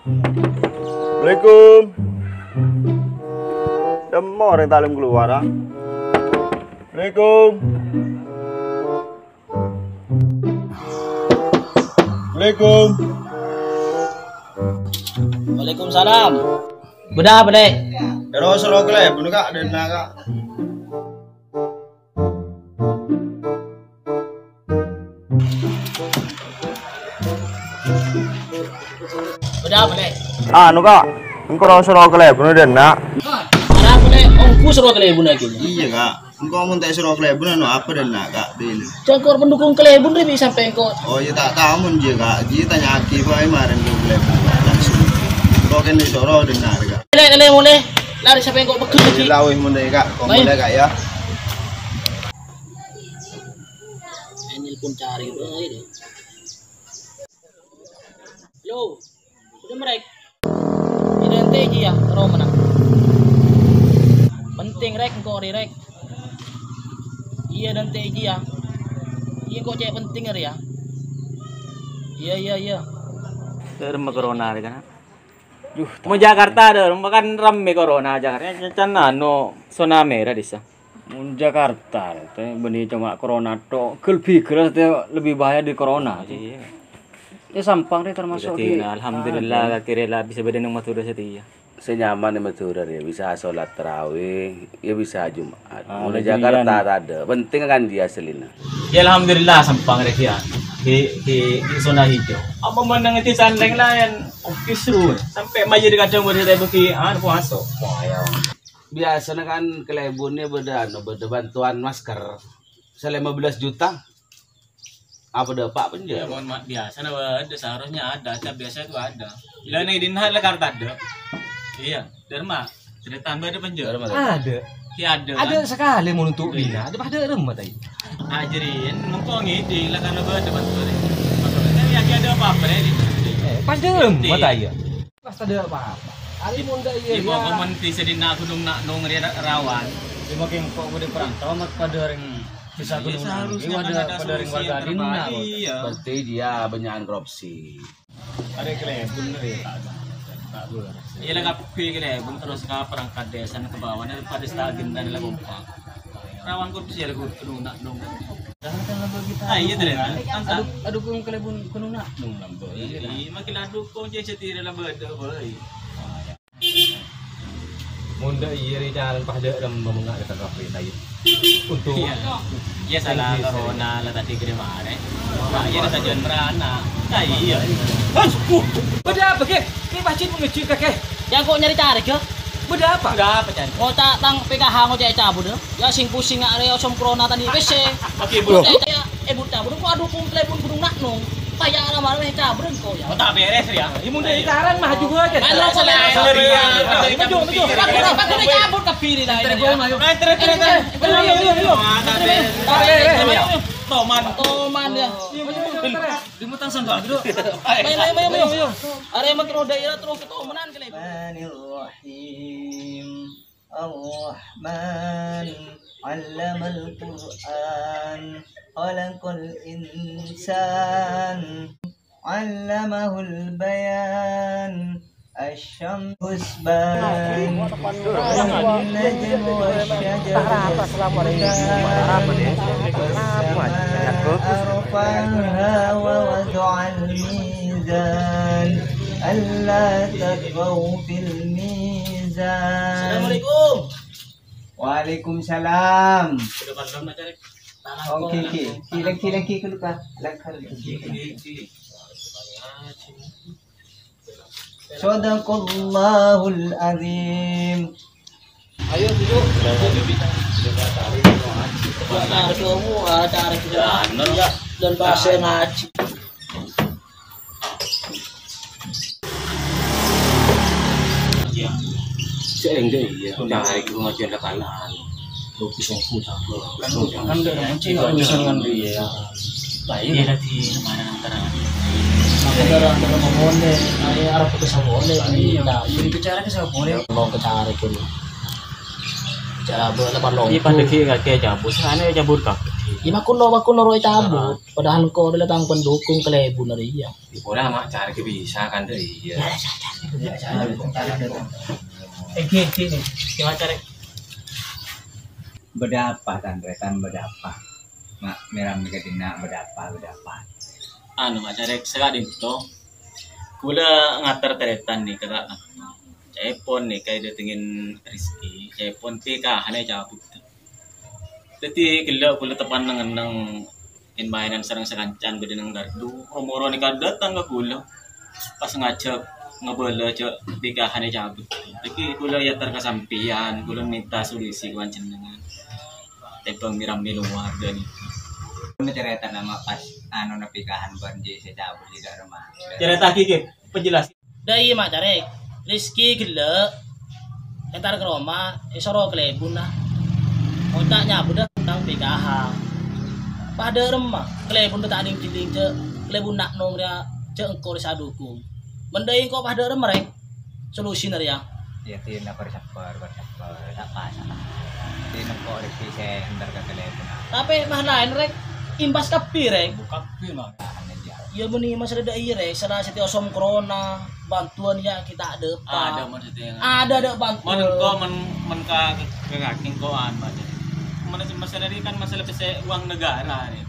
Assalamualaikum. Demo orang talim keluar ah. Assalamualaikum. Assalamualaikum. Waalaikumsalam. Budak apa dek? Terus lo kelep, bunuh kak dan kak. Budak apa dek? Anu kak, engkau rasa lo kelep, bunuh dan nak. Ada apa dek? Ongku seru kelebun lagi. Iya kak, engkau mau tak suruh kelep, bunuh apa dan nak kak ini. Cangkor pendukung kelebun deh bisa sampai engkau. Oh iya tak tahu mun je kak, jadi tanya aki pak kemarin kau kelep langsung. Kau kan disuruh dan nak kak. Lele mulai. Lari sampai engkau bekel lagi. Lawih mulai kak, kau mulai kak ya. Ini pun cari baik deh. Yo, udah mereka. Identik ya, terus menang. Penting rek engkau rek. Iya dan TG ya. Iya kok cek penting ya. Iya. Rumah corona kan. Mau Jakarta ada, makan rame corona Jakarta. Cana no zona merah desa. Mau Jakarta, teh benih cuma corona to. Lebih keras lebih bahaya di corona. Iya. Ya sampang deh termasuk di. Alhamdulillah akhirnya bisa beda nomor sudah setia. Senyaman di Madura ya bisa sholat tarawih ya bisa Jumat mulai Jakarta Jakarta ada penting kan dia selina Ya alhamdulillah sampang rek ya. Di zona hijau. Apa menang itu sandeng lain. Oke seru. Sampai maju di kadang berita bagi puasa. biasanya kan kelebunnya beda bantuan masker 15 juta apa dah pak Ya penjara mohon maaf biasa ada seharusnya ada. Biasa itu ada. Bila nih dinah Jakarta ada. Iya, derma. Cerita ada penjara. Ada. Ya ada. Ada sekali mau untuk bina. Ada pada remah tadi. Ajarin, mumpung ini lah karena ada bantuan. Maksudnya ya ada apa-apa nih. Pas ada remah tadi. Pas ada apa-apa. Ali munda iya. Di bawah komentar sedina gunung nak nong rawan. Di makin kok udah perantau mak pada orang bisa gunung. Seharusnya Ada pada orang warga dina. Iya. berarti dia banyak korupsi Ada kelebun deh. Tak boleh. Iya lah kapi kira bun terus ke perangkat desa ke bawah pada stagin dan lagu apa. Rawan korupsi lagu gunung nak nong. Iya ternyata. Aduh kung kelebun gunung nak nung lambo. Iya makin adu kau jadi setir lah beda boy. Munda iya jalan pada dalam memengak kata kafe tadi. Untuk Iya salah corona lah tadi kira mana. Nah iya ada tujuan merana. Nah iya. Beda apa ke? Ini pacit mengecil kakek. Yang kok nyari cari ke? Beda apa? Udah apa can? Kau tak tang PKH mau cek cabut deh. Ya sing pusing area osom corona tadi wes Oke bu. bu. Buta bu kok aduh kumple pun gunung nak nung. Payah lah malah cabut kau ya. Oh tak beres ya. Ibu dari taran mah juga aja. Ayo selesai. Maju. Aku cabut ke piri dah. Toman ya. Dimutang sandal gitu. Ayo. Area metro daerah terus ketomanan kali. Bismillahirrahmanirrahim. Ar-Rahman 'allamal Qur'an khalaqal insan 'allamahul bayan الشمس حسبان والنجم والشجر أرفعها ووضع الميزان ألا تطغوا في الميزان Assalamualaikum. Waalaikumsalam. Udah pandang nak cari. Okey. Lagi ke luka. Sadaqallahul azim. Ayo duduk. Nah, kamu ada kerjaan dan bahasa ngaji. Seenggak iya. Cari ke rumah jalan kanan. Lukis yang susah. Kan ada mancing kalau bisa dengan dia. Baik. Iya tadi kemana antara. Darah mabone, ay arap ko sa mabone. Iya. Jadi bicara ke siapa boleh? Mau ke cari ko. Cara bola balong. Iya pada kira kayak cabut. Sana cabut kaki. Ya makuno roi cabut. Padahal kau adalah tang pendukung kelebun dari ya. Boleh mak cari bisa kan deh. Iya. Gini. Gimana cari? Berapa tandretan berapa? Mak meram dina berapa? Anu macarek sekali itu. Kula ngatar teretan nih kakak. Cepon nih kayak datengin Rizky. Cepon tika hanya cabut. Jadi kula tepan nang mainan sarang sekancan beda nang dardu. Romoro nih kad datang ke kula. Pas ngajak ngebola cek tika hanya cabut. Jadi kula ya terkesampian. Kula minta solusi kawan dengan. Tepang miram di luar dan Ini cerita nama pas anu napikahan banji saya cabut di rumah. cerita kiki penjelas. Dari mak cari. Rizky gila. Entar ke rumah. Isoro kelebun lah. Otaknya budak tentang PKH. Pada remah. Kelebun tak ada ciling cek. Kelebun nak nong dia cek engkau disadukung. Mendai kau pada remah rek. Solusi nari ya. Ya tina bersabar tak pasang. Tina kok rek saya entar ke telepon. Tapi mah lain rek. Imbas kapi rek. Kapi mah. Ya benih mas ada rek. Salah setiap osom corona. Bantuan ya kita ada. Ada maksudnya. Ada bantuan. Men kaking koan baca. Masalah ini kan masalah uang negara nih.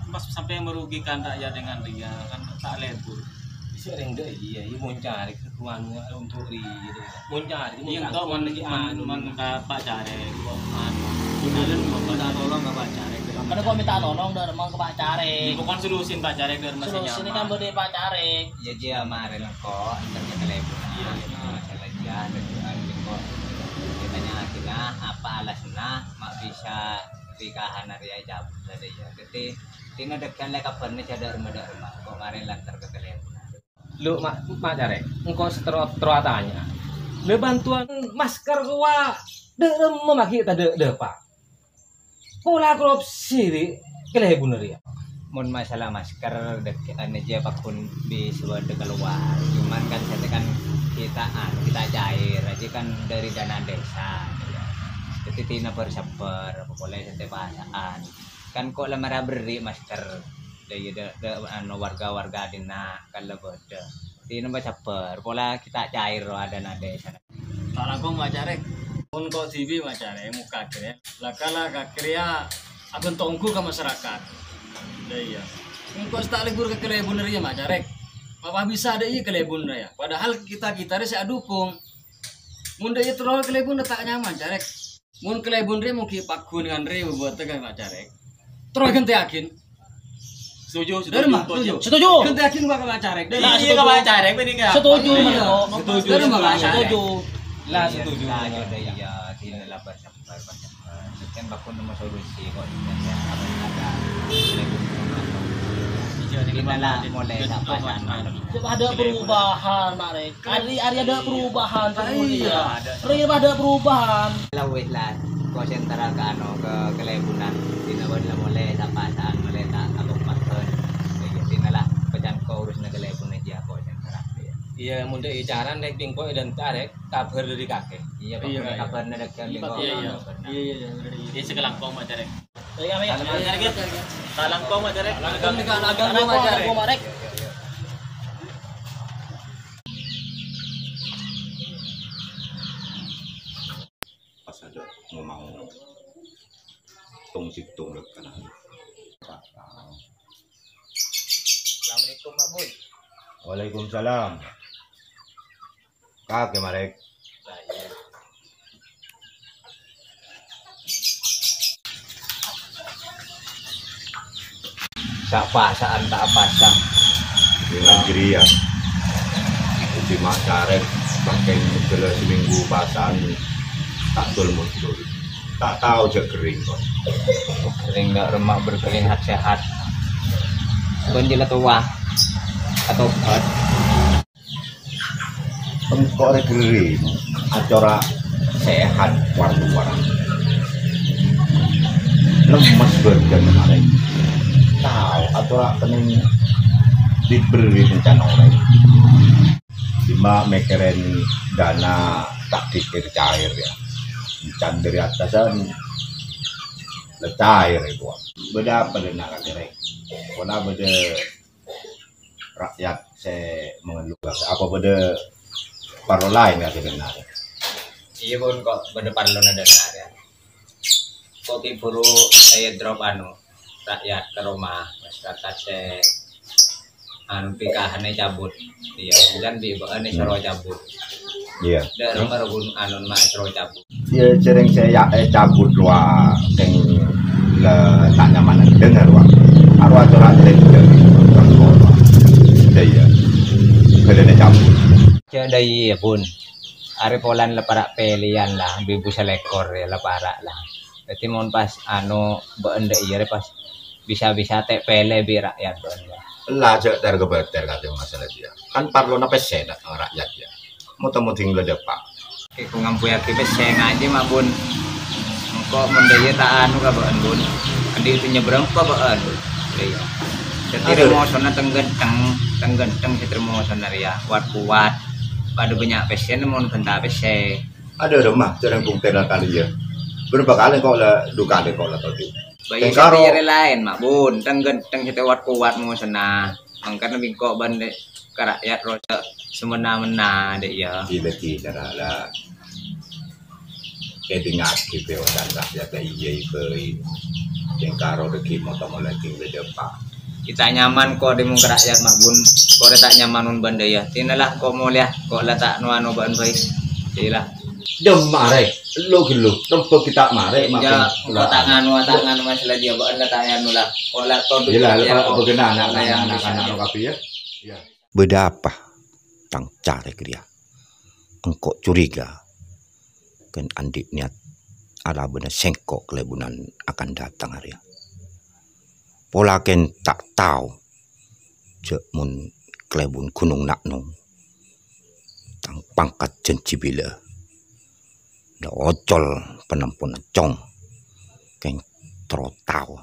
Pas sampai merugikan rakyat dengan dia kan tak lebur. Sering deh iya, mau cari kekuatan untuk mau cari. Yang kau man Pak Care kok anu. Kalian mau minta tolong ke Pak Care. Karena kau minta tolong dari mang ke Pak Care. Bukan solusin Pak Care dari masanya. Solusi ini kan berde Pak Care. Ya dia kemarin kok entar ke telepon. Iya. Masalah dia ada kok. Ditanya kita apa alasnya mak bisa pikahan hari cabut dari ya. Jadi tina dekan le kabarnya cadar rumah kok kemarin lantar ke telepon. Lu mak cari, engkau tanya. Le bantuan masker gua derem memaki tadi pak. Pola korupsi di kelebun ya. Mun masalah masker dekan aja pakun di sebuah keluar. Cuman kan saya kan kita cair aja kan dari dana desa. Jadi tina bersabar, boleh saya pasaan. Kan kok lemara beri masker. Dari warga-warga dina kalau bodoh di nomor sabar pola kita cair ada nade sana Kalau kau macarek, pun kau TV macarek muka kira, lakala kakria akan tongku ke masyarakat. Iya. Engkau tak libur ke kelebun ya macarek. Apa bisa ada iya kelebun ya? Padahal kita saya dukung. Munda itu terlalu kelebun tak nyaman carek. Mun kelebun dia mungkin pakun dengan dia buat tegang macarek. Terus ganti yakin. Setuju. Setuju. Kita yakin bakal macarek. Iya bakal macarek setuju. Setuju. Lah setuju. Ada ya tidak lapar sabar. Kan bakun nomor solusi kok ada. Kita lah mulai sapasan. Ada perubahan Marek. Hari ada perubahan. Iya. Ada perubahan. Lawit lah. Kau sentara ke kelebunan. Tina mulai sapasan mulai tak abang makan. Tina lah pejan kau urus nak kelebun aja kau sentara. Iya, muda icaran naik bingko dan tarik kabar dari kakek. Iya, kabar nak dekat bingko. Iya. Dia sekelangkong macarek. Kami. Kalangkong macarek. Agam Marek. Pas ada ngomong tung situng lekan. Assalamualaikum Pak Boy. Waalaikumsalam. Kakek Marek. Tak pasaan tak pasang. Dengan Gria. Di Macarek pakai segala seminggu pasang tak muncul. Tak tahu je kering kok. Sering nggak remak berkeliling sehat. Banjir tua atau obat. Engkau kering. Acara sehat warna-warna. Lemes badan Marek. Tahu acara pening diberi bencana orang. Lima mekeren dana tak dikir cair ya. Can dari atasan Lecai itu. Beda apa dengan akhirnya? Karena beda rakyat saya mengeluh. Apa beda parlo lain ya sebenarnya? Iya pun kok beda parlo na dana ya. Kok kiburu drop rakyat ke rumah masyarakat saya pikahannya cabut. Iya, dan di bawah ini soro cabut. Iya. Dari rumah gun mak soro cabut. Dia sering saya cabut luar yang tak nyaman dengar wah. Arwah corak dari iya. Kedene cabut. Jadi ya pun. Ari polan leparak pelian lah, bibu selekor ya leparak lah. Jadi mohon pas beende iya pas bisa tek pele bi rakyat don ya. Lah cek tergebeter kata masalah dia. Kan parlo na pesen rakyat ya. Mau tinggal depak. Kung ngampu ya kita aja mah bun. Engkau mendaya tak ka baan bun. Andi itu nyebrang ka baan. Iya. Jadi remosona tenggenteng si remosona ya. Kuat. Pada banyak pesen mau benda pesen. Ada rumah jarang kumpul kali ya. Berapa kali kau lah duka deh kau lah tadi. Bayi saya lain mak bun. Tenggenteng kita kuat mau sana. Angkat lebih kok bande rakyat roda semena-mena deh ya. Tidak lah. Ketingat kita dan rakyat iya ikut yang karo deki mau mulai tinggal depan. Kita nyaman kok demo rakyat mak bun. Kok tak nyaman un banda ya. Tinalah kok mau lihat kok letak nuano ban baik. Jadilah. Dem mare, lo gelo, tempo kita mare Ya, kok tak nganu masalah dia ban letak anu lah. Kok lah toduk. Jelas apa kena anak-anak kapi ya. Ya. Beda apa? Tang cari dia. Engkau curiga. Kan Andi niat ala benar sengkok kelebunan akan datang hari. Pola ken tak tahu. Cek mun kelebun gunung naknong. Tang pangkat jencibila. Da ocol penampun cong. Ken trotau.